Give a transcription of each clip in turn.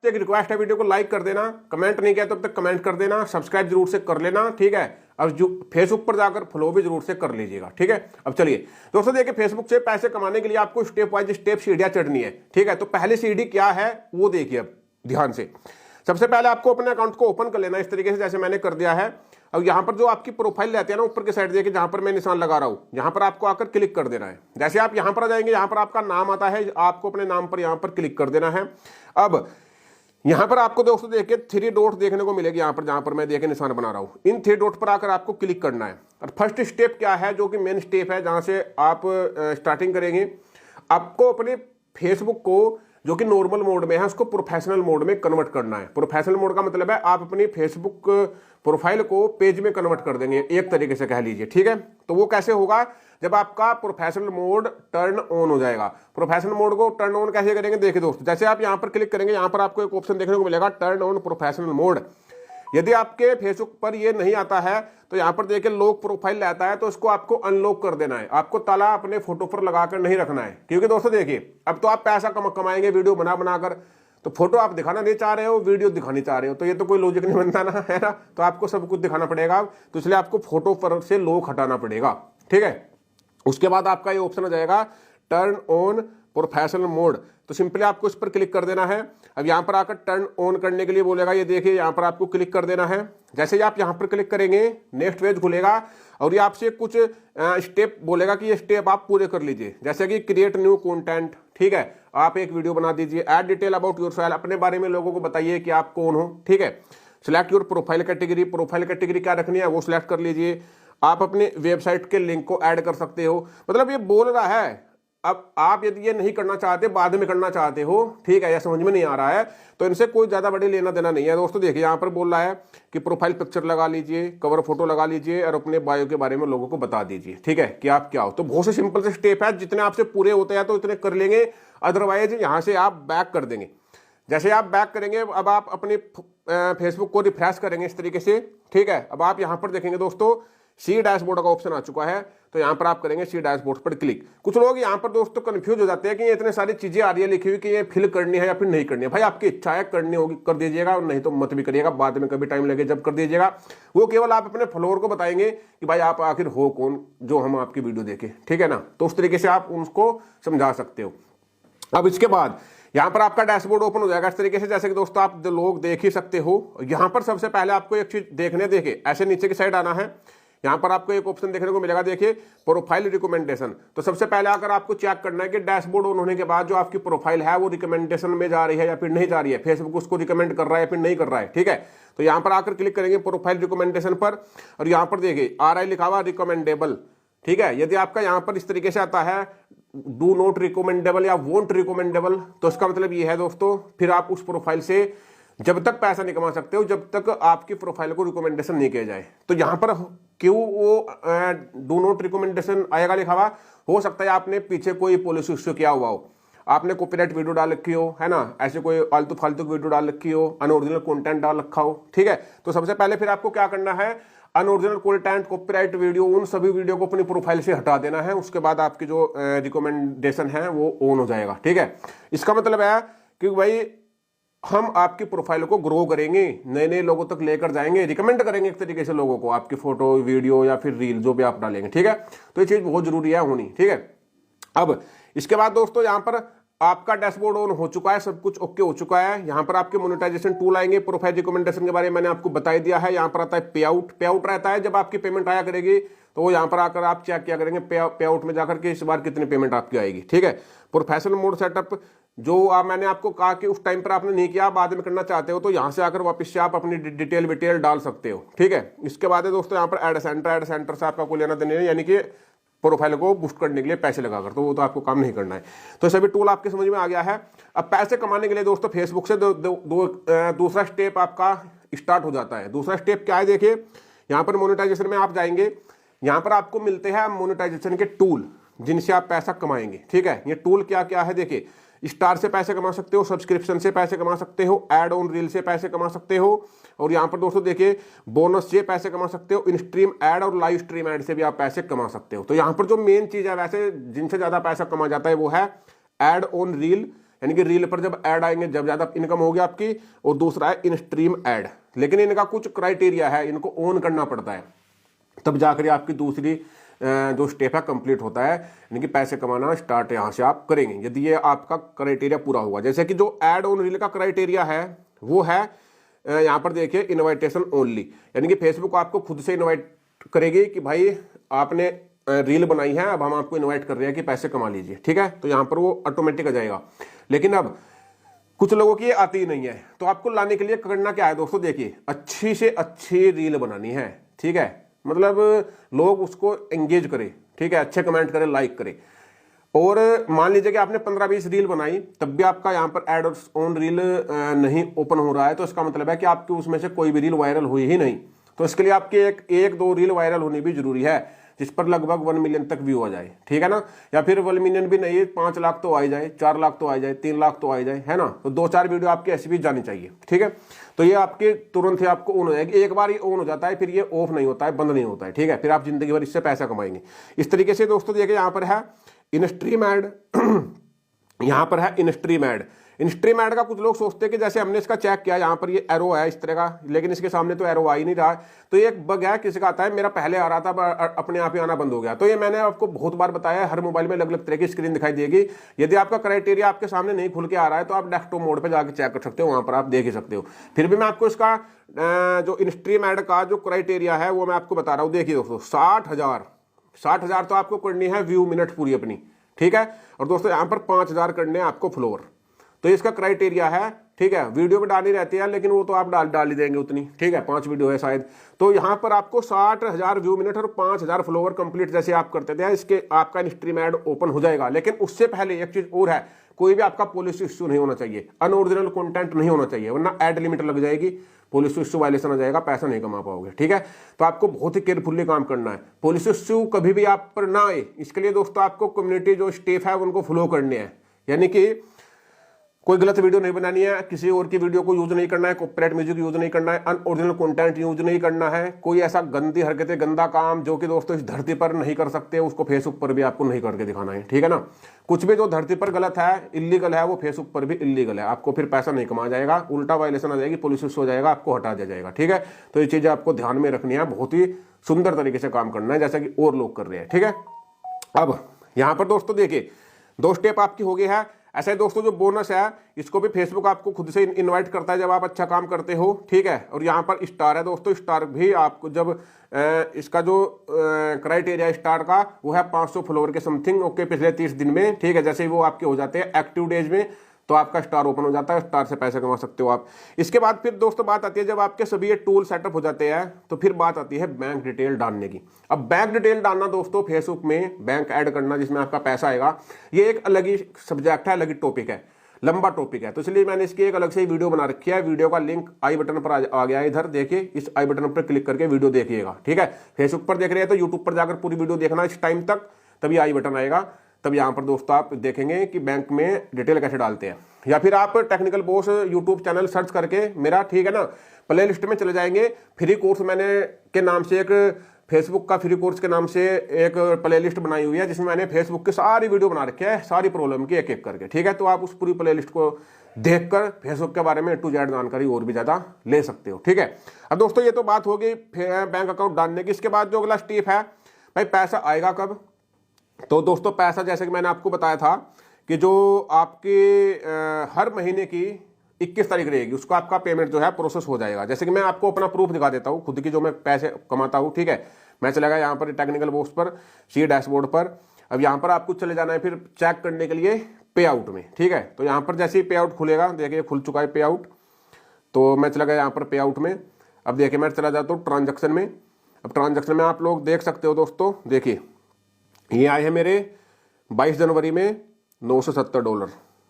एक रिक्वेस्ट है, वीडियो को लाइक कर देना, कमेंट नहीं किया तो अब तक कमेंट कर देना, सब्सक्राइब जरूर से कर लेना, ठीक है। अब जो फेसबुक पर जाकर फॉलो भी जरूर से कर लीजिएगा, ठीक है। अब चलिए दोस्तों, देखिए फेसबुक से पैसे कमाने के लिए आपको स्टेप वाइज स्टेप सीढ़ियां चढ़नी है, ठीक है। तो पहली सीढ़ी क्या है वो देखिए अब ध्यान से। सबसे पहले आपको अपने अकाउंट को ओपन कर लेना इस तरीके से, जैसे मैंने कर दिया है। अब यहाँ पर जो आपकी प्रोफाइल रहती है ना, ऊपर की साइड देखिए, जहां पर मैं निशान लगा रहा हूं, यहाँ पर आपको आकर क्लिक कर देना है। जैसे आप यहाँ पर आ जाएंगे, यहाँ पर आपका नाम आता है, आपको अपने नाम पर यहाँ पर क्लिक कर देना है। अब यहां पर आपको दोस्तों देखिए 3 डॉट देखने को मिलेगी, यहां पर जहां पर मैं देखिए निशान बना रहा हूं, इन 3 डॉट पर आकर आपको क्लिक करना है। और फर्स्ट स्टेप क्या है, जो कि मेन स्टेप है, जहां से आप स्टार्टिंग करेंगे, आपको अपने फेसबुक को जो कि नॉर्मल मोड में है उसको प्रोफेशनल मोड में कन्वर्ट करना है। प्रोफेशनल मोड का मतलब है आप अपनी फेसबुक प्रोफाइल को पेज में कन्वर्ट कर देंगे, एक तरीके से कह लीजिए, ठीक है। तो वो कैसे होगा, जब आपका प्रोफेशनल मोड टर्न ऑन हो जाएगा। प्रोफेशनल मोड को टर्न ऑन कैसे करेंगे, देखिए दोस्तों, जैसे आप यहां पर क्लिक करेंगे, यहां पर आपको एक ऑप्शन देखने को मिलेगा टर्न ऑन प्रोफेशनल मोड। यदि आपके फेसबुक पर ये नहीं आता है तो यहाँ पर देखिए लॉक प्रोफाइल रहता है, तो उसको आपको अनलॉक कर देना है। आपको ताला अपने फोटो पर लगाकर नहीं रखना है, क्योंकि दोस्तों देखिए अब तो आप पैसा कमाएंगे वीडियो बना बनाकर, तो फोटो आप दिखाना नहीं चाह रहे हो, वीडियो दिखानी चाह रहे हो, तो ये तो कोई लॉजिक नहीं बनता ना, है ना। तो आपको सब कुछ दिखाना पड़ेगा, तो इसलिए आपको फोटो पर से लॉक हटाना पड़ेगा, ठीक है। उसके बाद आपका ये ऑप्शन आ जाएगा टर्न ऑन प्रोफेशनल मोड, तो सिंपली आपको इस पर क्लिक कर देना है। अब यहाँ पर आकर टर्न ऑन करने के लिए बोलेगा, ये देखिए यहाँ पर आपको क्लिक कर देना है। जैसे ही आप यहाँ पर क्लिक करेंगे, नेक्स्ट पेज खुलेगा और ये आपसे कुछ स्टेप बोलेगा कि ये स्टेप आप पूरे कर लीजिए, जैसे कि क्रिएट न्यू कंटेंट, ठीक है। आप एक वीडियो बना दीजिए, ऐड डिटेल अबाउट योरसेल्फ, अपने बारे में लोगों को बताइए कि आप कौन हो, ठीक है। Select your profile category, profile category क्या रखनी है वो सिलेक्ट कर लीजिए। आप अपने वेबसाइट के लिंक को ऐड कर सकते हो, मतलब ये बोल रहा है। अब आप यदि ये नहीं करना चाहते, बाद में करना चाहते हो, ठीक है, या समझ में नहीं आ रहा है, तो इनसे कोई ज्यादा बड़ी लेना देना नहीं है दोस्तों। देखिए यहाँ पर बोल रहा है कि प्रोफाइल पिक्चर लगा लीजिए, कवर फोटो लगा लीजिए और अपने बायो के बारे में लोगों को बता दीजिए, ठीक है, कि आप क्या हो। तो बहुत से सिंपल से स्टेप है, जितने आपसे पूरे होते हैं तो इतने कर लेंगे, अदरवाइज यहाँ से आप बैक कर देंगे। जैसे आप बैक करेंगे, अब आप अपने फेसबुक को रिफ्रेश करेंगे इस तरीके से, ठीक है। अब आप यहाँ पर देखेंगे दोस्तों सी डैशबोर्ड का ऑप्शन आ चुका है, तो यहाँ पर आप करेंगे सी डैशबोर्ड पर क्लिक। कुछ लोग यहाँ पर दोस्तों कंफ्यूज हो जाते हैं कि ये इतने सारी चीजें आ रही है लिखी हुई कि ये फिल करनी है या फिर नहीं करनी है। भाई आपकी इच्छा है, करनी होगी कर दीजिएगा, और नहीं तो मत भी करिएगा, बाद में कभी टाइम लगे जब कर दीजिएगा। वो केवल आप अपने फॉलोअर को बताएंगे कि भाई आप आखिर हो कौन जो हम आपकी वीडियो देखें, ठीक है ना। तो उस तरीके से आप उनको समझा सकते हो। अब इसके बाद यहाँ पर आपका डैशबोर्ड ओपन हो जाएगा इस तरीके से, जैसे कि दोस्तों आप लोग देख ही सकते हो। यहाँ पर सबसे पहले आपको एक चीज देखने देखे, ऐसे नीचे की साइड आना है। यहाँ पर आपको एक ऑप्शन देखने को मिलेगा, देखिए प्रोफाइल रिकमेंडेशन। तो सबसे पहले आकर आपको चेक करना है कि डैशबोर्ड ऑन होने के बाद जो आपकी प्रोफाइल है वो रिकमेंडेशन में जा रही है या फिर नहीं जा रही है, फेसबुक उसको रिकमेंड कर रहा है या फिर नहीं कर रहा है, ठीक है। तो यहाँ पर आकर क्लिक करेंगे प्रोफाइल रिकमेंडेशन पर, और यहाँ पर देखिए RI लिखा हुआ रिकमेंडेबल, ठीक है। यदि आपका यहाँ पर इस तरीके से आता है डू नॉट रिकमेंडेबल या वोंट रिकमेंडेबल, तो इसका मतलब ये है दोस्तों, फिर आप उस प्रोफाइल से जब तक पैसा नहीं कमा सकते हो जब तक आपकी प्रोफाइल को रिकमेंडेशन नहीं किया जाए। तो यहाँ पर क्यों वो डू नॉट रिकमेंडेशन आएगा लिखा हुआ, हो सकता है आपने पीछे कोई पॉलिसी इश्यू किया हुआ हो, आपने कॉपीराइट वीडियो डाल रखी हो, है ना, ऐसे कोई आलतू फालतू वीडियो डाल रखी हो, अनओरिजिनल कंटेंट डाल रखा हो, ठीक है। तो सबसे पहले फिर आपको क्या करना है, अनओरिजिनल कंटेंट, कॉपीराइट वीडियो, उन सभी वीडियो को अपनी प्रोफाइल से हटा देना है। उसके बाद आपकी जो रिकमेंडेशन है वो ऑन हो जाएगा, ठीक है। इसका मतलब है कि भाई हम आपकी प्रोफाइल को ग्रो करेंगे, नए नए लोगों तक लेकर जाएंगे, रिकमेंड करेंगे एक तरीके से लोगों को आपकी फोटो, वीडियो या फिर रील जो भी आप डालेंगे, ठीक है। तो ये चीज बहुत जरूरी है होनी, ठीक है। अब इसके बाद दोस्तों यहाँ पर आपका डैशबोर्ड ऑन हो चुका है, सब कुछ ओके हो चुका है। यहाँ पर आपके मोनेटाइजेशन टूल आएंगे। प्रोफाइल रिकमेंडेशन के बारे में मैंने आपको बता ही दिया है। यहाँ पर आता है पे आउट रहता है, जब आपकी पेमेंट आया करेगी तो यहाँ पर आकर आप चेक किया करेंगे पे आउट में जाकर के इस बार कितनी पेमेंट आपकी आएगी, ठीक है। प्रोफेशनल मोड सेटअप जो मैंने आपको कहा कि उस टाइम पर आपने नहीं किया, बाद में करना चाहते हो, तो यहाँ से आकर वापस से आप अपनी डिटेल डाल सकते हो, ठीक है। इसके बाद है दोस्तों यहाँ पर ऐड सेंटर से आपका कोई लेना देना नहीं, यानी कि प्रोफाइल को बूस्ट करने के लिए पैसे लगाकर, तो वो तो आपको काम नहीं करना है। तो सभी टूल आपके समझ में आ गया है। अब पैसे कमाने के लिए दोस्तों फेसबुक से दूसरा स्टेप आपका स्टार्ट हो जाता है। दूसरा स्टेप क्या है, देखिए यहाँ पर मोनेटाइजेशन में आप जाएंगे, यहाँ पर आपको मिलते हैं मोनेटाइजेशन के टूल जिनसे आप पैसा कमाएंगे, ठीक है। ये टूल क्या क्या है, देखिए स्टार से पैसे कमा सकते हो, सब्सक्रिप्शन से पैसे कमा सकते हो, एड ऑन रील से पैसे कमा सकते हो, और यहाँ पर दोस्तों देखिए बोनस से पैसे कमा सकते हो, इन स्ट्रीम एड और लाइव स्ट्रीम एड से भी आप पैसे कमा सकते हो। तो यहाँ पर जो मेन चीज है, वैसे जिनसे ज्यादा पैसा कमा जाता है वो है एड ऑन रील यानी कि रील पर जब ऐड आएंगे जब ज़्यादा इनकम होगी आपकी। और दूसरा है इन स्ट्रीम ऐड, लेकिन इनका कुछ क्राइटेरिया है, इनको ऑन करना पड़ता है, तब जाकर आपकी दूसरी जो स्टेप है कंप्लीट होता है, यानी कि पैसे कमाना स्टार्ट यहाँ से आप करेंगे यदि ये आपका क्राइटेरिया पूरा हुआ। जैसे कि जो ऐड ऑन रील का क्राइटेरिया है वो है यहाँ पर देखिए इनवाइटेशन ओनली, यानी कि फेसबुक आपको खुद से इनवाइट करेगी कि भाई आपने रील बनाई है, अब हम आपको इनवाइट कर रहे हैं कि पैसे कमा लीजिए, ठीक है। तो यहाँ पर वो ऑटोमेटिक आ जाएगा। लेकिन अब कुछ लोगों की ये आती ही नहीं है, तो आपको लाने के लिए करना क्या है दोस्तों, देखिए अच्छी से अच्छी रील बनानी है, ठीक है। मतलब लोग उसको एंगेज करें, ठीक है, अच्छे कमेंट करें, लाइक करें। और मान लीजिए कि आपने 15-20 रील बनाई, तब भी आपका यहाँ पर एड ऑन रील नहीं ओपन हो रहा है, तो इसका मतलब है कि आपकी उसमें से कोई भी रील वायरल हुई ही नहीं। तो इसके लिए आपकी एक दो रील वायरल होनी भी जरूरी है, जिस पर लगभग 1 मिलियन तक व्यू आ जाए, ठीक है ना। या फिर 1 मिलियन भी नहीं, 5 लाख तो आ जाए, 4 लाख तो आ जाए, 3 लाख तो आ जाए, है ना। तो 2-4 वीडियो आपकी ऐसी भी जानी चाहिए, ठीक है। तो ये आपके तुरंत ही आपको ऑन हो जाएगी। एक बार ये ऑन हो जाता है फिर ये ऑफ नहीं होता है, बंद नहीं होता है, ठीक है। फिर आप जिंदगी भर इससे पैसा कमाएंगे। इस तरीके से दोस्तों देखिए यहाँ पर है इन स्ट्रीम ऐड यहाँ पर है इन स्ट्रीम ऐड। इन स्ट्रीम ऐड का कुछ लोग सोचते हैं कि जैसे हमने इसका चेक किया, यहाँ पर ये एरो है इस तरह का, लेकिन इसके सामने तो एरो आ ही नहीं रहा है। तो ये एक बग है, किसी का आता है, मेरा पहले आ रहा था अपने आप ही आना बंद हो गया। तो ये मैंने आपको बहुत बार बताया, हर मोबाइल में अलग अलग तरह की स्क्रीन दिखाई देगी। यदि आपका क्राइटेरिया आपके सामने नहीं खुल के आ रहा है तो आप डेस्कटॉप मोड पर जाकर चेक कर सकते हो, वहां पर आप देख ही सकते हो। फिर भी मैं आपको इसका जो इन स्ट्रीम ऐड का जो क्राइटेरिया है वो मैं आपको बता रहा हूँ। देखिए दोस्तों 60,000 तो आपको करनी है व्यू मिनट पूरी अपनी, ठीक है। और दोस्तों यहाँ पर 5,000 करने हैं आपको फ्लोर, तो इसका क्राइटेरिया है, ठीक है। वीडियो भी डालनी रहती है, लेकिन वो तो आप डाल ही देंगे उतनी, ठीक है, 5 वीडियो है शायद। तो यहाँ पर आपको 60,000 व्यू मिनट और 5,000 फॉलोवर कंप्लीट जैसे आप करते थे, इसके आपका इन स्ट्रीम ऐड ओपन हो जाएगा। लेकिन उससे पहले एक चीज और है, कोई भी आपका पॉलिसी इश्यू नहीं होना चाहिए, अनओरिजिनल कंटेंट नहीं होना चाहिए, वरना ऐड लिमिट लग जाएगी, पॉलिसी इश्यू वायलेशन आ जाएगा, पैसा नहीं कमा पाओगे, ठीक है। तो आपको बहुत ही केयरफुली काम करना है, पॉलिसी इश्यू कभी भी आप पर ना आए। इसके लिए दोस्तों आपको कम्युनिटी जो स्टेप है उनको फॉलो करने हैं, यानी कि कोई गलत वीडियो नहीं बनानी है, किसी और की वीडियो को यूज नहीं करना है, कॉपीराइट म्यूजिक यूज नहीं करना है, अनओरिजिनल कंटेंट यूज नहीं करना है, कोई ऐसा गंदी हरकतें, गंदा काम जो कि दोस्तों इस धरती पर नहीं कर सकते, उसको फेसबुक पर भी आपको नहीं करके दिखाना है, ठीक है ना। कुछ भी जो धरती पर गलत है, इलीगल है, वो फेसबुक पर भी इलीगल है, आपको फिर पैसा नहीं कमाया जाएगा, उल्टा वायलेशन आ जाएगी, पुलिस हो जाएगा, आपको हटा दिया जाएगा, ठीक है। तो ये चीजें आपको ध्यान में रखनी है, बहुत ही सुंदर तरीके से काम करना है, जैसा कि और लोग कर रहे हैं, ठीक है। अब यहाँ पर दोस्तों देखिए 2 स्टेप आपकी हो गई है। ऐसा ही दोस्तों जो बोनस है इसको भी फेसबुक आपको खुद से इनवाइट करता है जब आप अच्छा काम करते हो, ठीक है। और यहाँ पर स्टार है दोस्तों, स्टार भी आपको जब इसका जो क्राइटेरिया स्टार का वो है 500 फॉलोवर के समथिंग, ओके, पिछले 30 दिन में, ठीक है। जैसे ही वो आपके हो जाते हैं एक्टिव डेज में, तो आपका स्टार ओपन हो जाता है, स्टार से पैसे कमा सकते हो आप। इसके बाद फिर दोस्तों बात आती है, जब आपके सभी ये टूल सेटअप हो जाते हैं तो फिर बात आती है बैंक डिटेल डालने की। अब बैंक डिटेल डालना दोस्तों फेसबुक में, बैंक ऐड करना जिसमें आपका पैसा आएगा, ये एक अलग ही सब्जेक्ट है, अलग ही टॉपिक है, लंबा टॉपिक है। तो इसलिए मैंने इसकी एक अलग से वीडियो बना रखी है, वीडियो का लिंक आई बटन पर आ गया है, इधर देखिए, इस आई बटन पर क्लिक करके वीडियो देखिएगा, ठीक है। फेसबुक पर देख रहे हैं तो यूट्यूब पर जाकर पूरी वीडियो देखना इस टाइम तक, तभी आई बटन आएगा, तब यहाँ पर दोस्तों आप देखेंगे कि बैंक में डिटेल कैसे डालते हैं। या फिर आप technical boss YouTube channel search करके मेरा, ठीक है ना, प्ले लिस्ट में चले जाएंगे। फ्री कोर्स मैंने के नाम से एक फेसबुक का फ्री कोर्स के नाम से एक प्ले लिस्ट बनाई हुई है, जिसमें मैंने फेसबुक की सारी वीडियो बना रखी है, सारी प्रॉब्लम की एक एक करके, ठीक है। तो आप उस पूरी प्ले लिस्ट को देखकर फेसबुक के बारे में A to Z जानकारी और भी ज्यादा ले सकते हो, ठीक है। अब दोस्तों ये तो बात हो गई बैंक अकाउंट डालने की। इसके बाद जो अगला स्टेप है, भाई पैसा आएगा कब। तो दोस्तों पैसा जैसे कि मैंने आपको बताया था कि जो आपके हर महीने की 21 तारीख रहेगी, उसको आपका पेमेंट जो है प्रोसेस हो जाएगा। जैसे कि मैं आपको अपना प्रूफ दिखा देता हूँ खुद की, जो मैं पैसे कमाता हूँ, ठीक है। मैं चला गया यहाँ पर टेक्निकल बॉक्स पर, सी डैशबोर्ड पर। अब यहाँ पर आपको चले जाना है फिर चेक करने के लिए पे आउट में, ठीक है। तो यहाँ पर जैसे ही पे आउट खुलेगा, देखिए खुल चुका है पे आउट, तो मैं चला गया यहाँ पर पे आउट में। अब देखिए मैं चला जाता हूँ ट्रांजेक्शन में। अब ट्रांजेक्शन में आप लोग देख सकते हो दोस्तों, देखिए ये आए हैं मेरे 22 जनवरी में $970,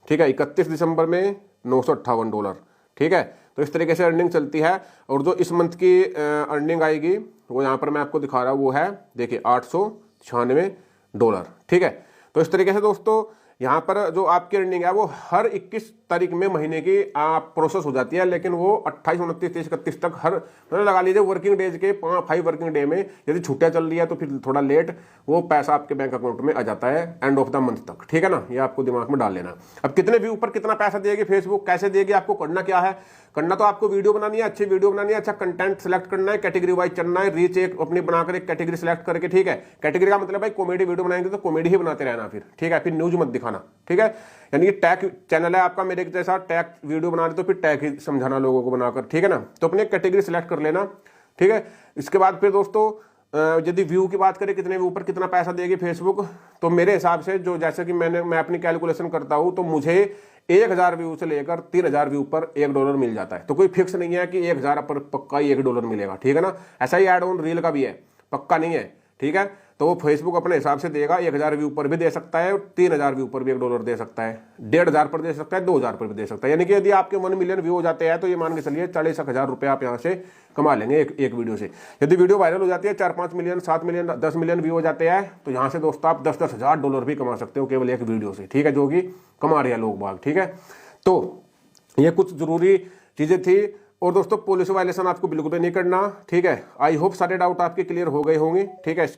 ठीक है। 31 दिसंबर में $958, ठीक है। तो इस तरीके से अर्निंग चलती है। और जो इस मंथ की अर्निंग आएगी वो यहाँ पर मैं आपको दिखा रहा हूँ, वो है देखिए $896, ठीक है। तो इस तरीके से दोस्तों यहाँ पर जो आपकी अर्निंग है वो हर 21 तारीख में महीने की प्रोसेस हो जाती है, लेकिन वो 28, 29, 30, 31 तक हर मतलब लगा लीजिए वर्किंग डेज के 5 वर्किंग डे में यदि छुट्टियां चल रही है तो फिर थोड़ा लेट वो पैसा आपके बैंक अकाउंट में आ जाता है एंड ऑफ द मंथ तक। ठीक है ना, ये आपको दिमाग में डाल लेना। अब कितने व्यू पर कितना पैसा देगी फेसबुक, कैसे देगी, आपको करना क्या है, करना तो आपको वीडियो बनानी है, अच्छी वीडियो बनानी है, अच्छा कंटेंट सेलेक्ट करना है, कैटेगरी वाइज चलना है, रीच एक अपनी बनाकर एक कैटेगरी सेलेक्ट करके। ठीक है, कैटेगरी का मतलब भाई कॉमेडी वीडियो बनाएंगे तो कॉमेडी ही बनाते रहना फिर। ठीक है, फिर न्यूज मत दिखाना। ठीक है, यानी कि टैग चैनल है आपका मेरे जैसा, टैग वीडियो बना रहे तो फिर टैग ही समझाना लोगों को बनाकर। ठीक है ना, तो अपनी कैटेगरी सेलेक्ट कर लेना। ठीक है, इसके बाद फिर दोस्तों यदि व्यू की बात करें कितने व्यू पर कितना पैसा देगी फेसबुक, तो मेरे हिसाब से जो जैसे कि मैं अपनी कैलकुलेशन करता हूं तो मुझे 1000 व्यू से लेकर 3000 व्यू पर $1 मिल जाता है। तो कोई फिक्स नहीं है कि 1000 पर पक्का ही $1 मिलेगा। ठीक है ना, ऐसा ही ऐड ऑन रील का भी है, पक्का नहीं है। ठीक है, तो वो फेसबुक अपने हिसाब से देगा, 1000 व्यू पर भी दे सकता है, 3000 व्यू पर भी $1 दे सकता है, 1500 पर दे सकता है, 2000 पर भी दे सकता है। यानी कि यदि आपके 1 मिलियन व्यू हो जाते हैं तो ये मान के चलिए 40,000 रुपये आप यहाँ से कमा लेंगे एक वीडियो से। यदि वीडियो वायरल हो जाती है, 4-5 मिलियन, 7 मिलियन, 10 मिलियन व्यू हो जाते हैं तो यहाँ से दोस्तों आप $10,000 भी कमा सकते हो केवल एक वीडियो से। ठीक है, जो कि कमा रहे हैं लोग बाग। ठीक है, तो ये कुछ जरूरी चीजें थी। और दोस्तों पुलिस वायलेशन आपको बिल्कुल भी नहीं करना। ठीक है, आई होप सारे डाउट आपके क्लियर हो गए होंगे। ठीक है।